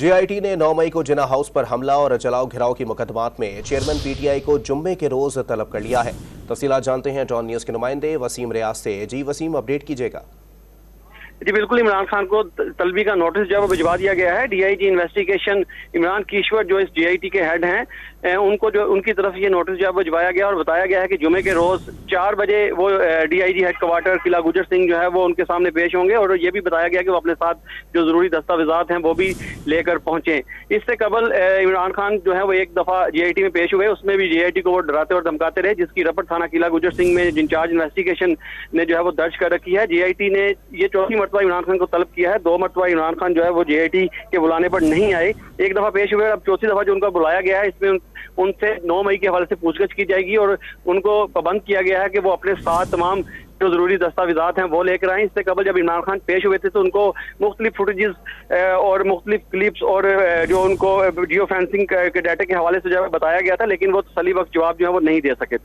JIT ने 9 मई को जिन्ना house पर हमला और जलाओ घिराव की मुकदमात में चेयरमैन पीटीआई को जुम्मे के रोज तलब कर लिया है। तफसीलात जानते हैं डॉन न्यूज के नुमाइंदे वसीम रियाज से। जी वसीम, अपडेट कीजिएगा। जी बिल्कुल, इमरान खान को तलबी का नोटिस जो है वो भिजवा दिया गया है। डीआईजी इन्वेस्टिगेशन इमरान कीश्वर जो इस जेआईटी के हेड हैं, उनको जो उनकी तरफ ये नोटिस जो है भिजवाया गया और बताया गया है कि जुमे के रोज 4 बजे वो डीआईजी हेडक्वार्टर किला गुजर सिंह जो है वो उनके सामने पेश होंगे और ये भी बताया गया कि वो अपने साथ जो जरूरी दस्तावेजात हैं वो भी लेकर पहुंचे। इससे कबल इमरान खान जो है वो एक दफा जेआईटी में पेश हुए, उसमें भी जेआईटी को वो डराते और धमकाते रहे, जिसकी रपट थाना किला गुजर सिंह में इंचार्ज इन्वेस्टिगेशन ने जो है वो दर्ज कर रखी है। जेआईटी ने ये चौथी मरतबा इमरान खान को तलब किया है। 2 मरतबा इमरान खान जो है वो जेआईटी के बुलाने पर नहीं आए, एक दफा पेश हुए, अब चौथी दफा जो उनको बुलाया गया है इसमें उनसे 9 मई के हवाले से पूछताछ की जाएगी और उनको पाबंद किया गया है कि वो अपने साथ तमाम जो जरूरी दस्तावेजात हैं वो लेकर आए। इससे कबल जब इमरान खान पेश हुए थे तो उनको मुख्तलिफ फुटेजेस और मुख्तलिफ क्लिप्स और जो उनको जियो फेंसिंग के डाटा के हवाले से जो है बताया गया था, लेकिन वो तसल्ली बख्श जवाब जो है वो नहीं दे सके।